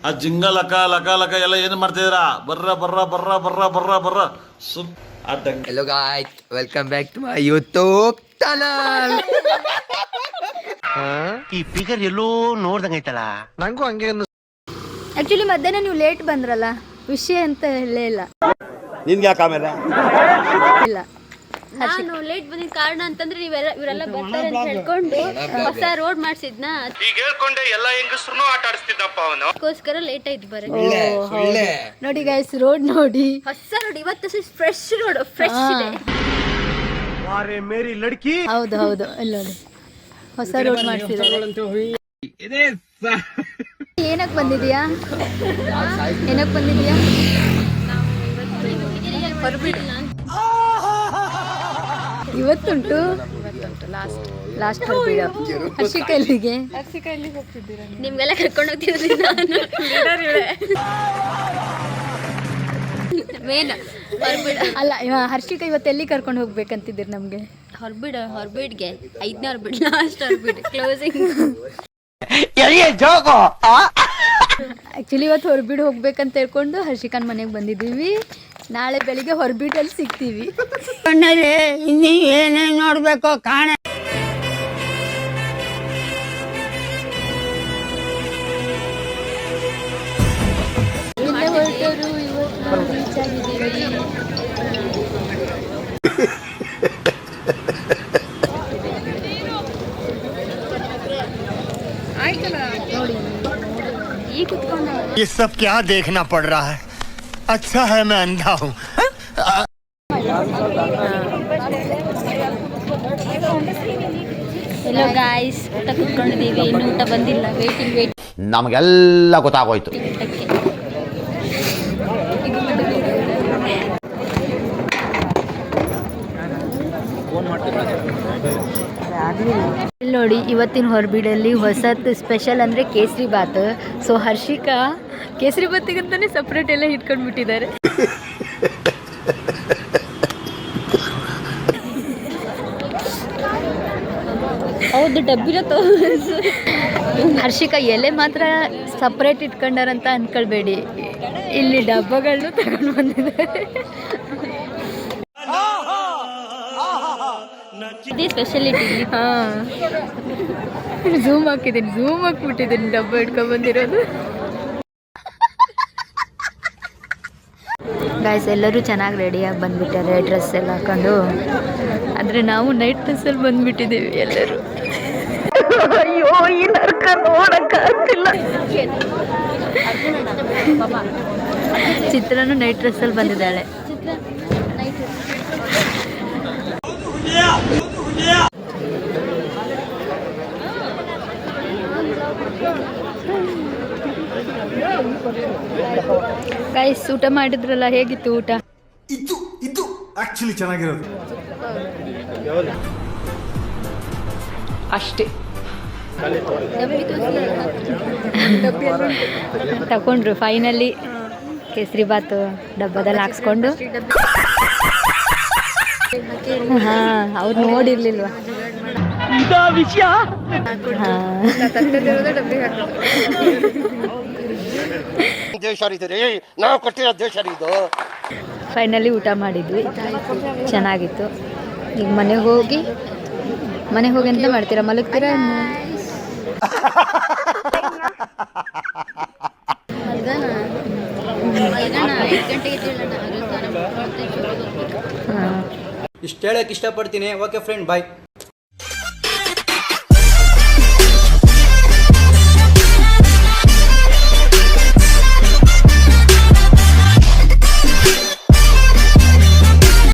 ಆ ಜಿಂಗ ಲಕ ಲಕ ಲಕ ಎಲ್ಲ ಏನು ಮಾಡ್ತಿದ್ದೀರಾ? ಬರ್ರ ಬರ್ರ ಬರ್ರ ಬರ್ರ ಬರ್ರ ಬರ್ರ Hello guys, welcome back to my YouTube channel. ಈ ಫಿಗರ್ ಎಲ್ಲೋ ನೋಡ್ದಂಗೈತಲ್ಲ. ನಂಗೂ ಹಂಗೆ ಆಕ್ಚುಲಿ ಮಧ್ಯಾಹ್ನ ನೀವು ಲೇಟ್ ಬಂದ್ರಲ್ಲ, ವಿಷಯ ಅಂತ ಹೇಳೇ ಇಲ್ಲ. ನಿನ್ಗೆ ಯಾಕೆ ಆಮೇಲೆ ಇಲ್ಲ, ನಾನು ಲೇಟ್ ಬಂದಿದ್ದ ಕಾರಣ ಅಂತಂದ್ರೆ ಇವರೆಲ್ಲ ಬರ್ತಾರೆ ಅಂತ ಹೇಳ್ಕೊಂಡು ಹೊಸ ರೋಡ್ ಮಾಡ್ಸಿದ್ನ, ಈಗ ಹೇಳ್ಕೊಂಡೆ ಎಲ್ಲ ಹೆಂಗಸ್ರು ಆಟ ಆಡಿಸ್ತಿದ್ದಪ್ಪ ಅವನು. ಅದಕ್ಕೋಸ್ಕರ ಲೇಟ್ ಆಯ್ತು ಬರ. ನೋಡಿ ಗೈಸ್, ರೋಡ್ ನೋಡಿ, ಹೊಸ ರೋಡ್, ಇವತ್ತು ಫ್ರೆಶ್ ರೋಡ್, ಫ್ರೆಶ್ ಇದೆ. ಮೇರಿ ಲಡ್ಕಿ. ಹೌದು ಹೌದು, ಅಲ್ಲಿ ನೋಡಿ ಹೊಸ ರೋಡ್ ಮಾಡ್ಸಿದ್ದಾರೆ. ಏನಕ್ಕೆ ಬಂದಿದ್ಯಾ? ಏನಕ್ಕೆ ಬಂದಿದ್ಯಾ? ಇವತ್ತುಂಟು ಲಾಸ್ಟ್ ಹೊರಬಿಡ. ಹರ್ಷಿಕಲ್ಲಿಗೆ ನಿಮ್ಗೆಲ್ಲ ಕರ್ಕೊಂಡು ಹೋಗ್ತಿದ್ರಿ ನಾನು. ಮೇನ್ ಹೊರಬಿಡ ಅಲ್ಲ, ಹರ್ಷಿಕ ಇವತ್ತು ಎಲ್ಲಿ ಕರ್ಕೊಂಡು ಹೋಗ್ಬೇಕಂತಿದ್ದೀರಿ ನಮ್ಗೆ? ಹೊರಬಿಡ್ಗೆ 5ನೇ ಹೊರಬಿಡ್, ಲಾಸ್ಟ್ ಹೊರಬಿಡ್, ಕ್ಲೋಸಿಂಗ್. ಆಕ್ಚುಲಿ ಇವತ್ತು ಹೊರಬಿಡು ಹೋಗ್ಬೇಕಂತ ಹೇಳ್ಕೊಂಡು ಹರ್ಷಿಕನ್ ಮನೆಗೆ ಬಂದಿದ್ದೀವಿ. ನಾಳೆ ಬೆಳಿಗ್ಗೆ ಹೊರಬಿಡಲ್ಲಿ ಸಿಗ್ತೀವಿ. ಇನ್ನೀ ಏನೇನು ನೋಡ್ಬೇಕು ಕಾಣ. ಹೊರಟರು, ಇವತ್ತು ರೀಚ್ ಆಗಿದ್ದೀವಿ. ನೋಡಿ, ಈಗ ಕುತ್ಕೊಂಡ ये सब क्या देखना पड़ रहा है? अच्छा है मैं अंधा हूँ. ಎಲ್ಲೋ ಗಾಯ್ಸ್, ಊಟ ಕುತ್ಕೊಂಡಿದ್ದೀವಿ, ಇನ್ನು ಊಟ ಬಂದಿಲ್ಲ. ವೇಟಿಂಗ್ ನಮಗೆಲ್ಲ ಗೊತ್ತಾಗೋಯ್ತು. ಇಲ್ಲಿ ನೋಡಿ, ಇವತ್ತಿನ ಹೊರಬಿಡಲ್ಲಿ ಹೊಸತ್ ಸ್ಪೆಷಲ್ ಅಂದರೆ ಕೇಸರಿ ಬಾತ್. ಸೊ ಹರ್ಷಿಕಾ ಕೇಸರಿ ಬಾತಿಗಂತಾನೆ ಸಪ್ರೇಟ್ ಎಲ್ಲ ಇಟ್ಕೊಂಡು ಬಿಟ್ಟಿದ್ದಾರೆ. ಹೌದು, ಡಬ್ಬಿನ ಹರ್ಷಿಕಾ ಎಲೆ ಮಾತ್ರ ಸಪ್ರೇಟ್ ಇಟ್ಕೊಂಡಾರಂತ ಅನ್ಕೊಳ್ಬೇಡಿ, ಇಲ್ಲಿ ಡಬ್ಬಗಳನ್ನೂ ತಗೊಂಡು ಬಂದಿದ್ದಾರೆ. ಇದೇ ಸ್ಪೆಷಾಲಿಟಿ. ಹಾಂ, ಝೂಮ್ ಹಾಕ್ಬಿಟ್ಟಿದ್ದೀನಿ ಡಬ್ಬ ಇಟ್ಕೊಂಡು ಬಂದಿರೋದು. ಗಾಯ್ಸ್, ಎಲ್ಲರೂ ಚೆನ್ನಾಗಿ ರೆಡಿಯಾಗಿ ಬಂದ್ಬಿಟ್ಟಾರೆ, ಡ್ರೆಸ್ ಎಲ್ಲ ಹಾಕೊಂಡು. ಆದರೆ ನಾವು ನೈಟ್ ಡ್ರೆಸ್ಸಲ್ಲಿ ಬಂದ್ಬಿಟ್ಟಿದ್ದೀವಿ ಎಲ್ಲರೂ. ಅಯ್ಯೋ, ಈ ನರ್ಕ ನೋಡಕ್ಕಾಗ್ತಿಲ್ಲ. ಚಿತ್ರನು ನೈಟ್ ಡ್ರೆಸ್ಸಲ್ಲಿ ಬಂದಿದ್ದಾಳೆ. ಗೈಸ್, ಊಟ ಮಾಡಿದ್ರಲ್ಲ, ಹೇಗಿತ್ತು ಊಟ? ಇದು ಆಕ್ಚುಲಿ ಚೆನ್ನಾಗಿರೋದು ಅಷ್ಟೇ. ತಗೊಂಡ್ರು ಫೈನಲಿ ಕೇಸರಿ ಬಾತು ಡಬ್ಬದಲ್ಲಿ ಹಾಕ್ಸ್ಕೊಂಡು. ಹಾ, ಅವ್ರು ನೋಡಿರ್ಲಿಲ್ವಾ? ನಾವು ಕೊಟ್ಟಿರೋ ದೇಶ ಇದು. ಫೈನಲಿ ಊಟ ಮಾಡಿದ್ವಿ, ಚೆನ್ನಾಗಿತ್ತು. ಈಗ ಮನೆಗೆ ಹೋಗಿ ಎಂತ ಮಾಡ್ತೀರಾ? ಮಲಗ್ತೀರಾ? ಇಷ್ಟು ಹೇಳಕ್ಕೆ ಇಷ್ಟಪಡ್ತೀನಿ. ಓಕೆ ಫ್ರೆಂಡ್, ಬಾಯ್.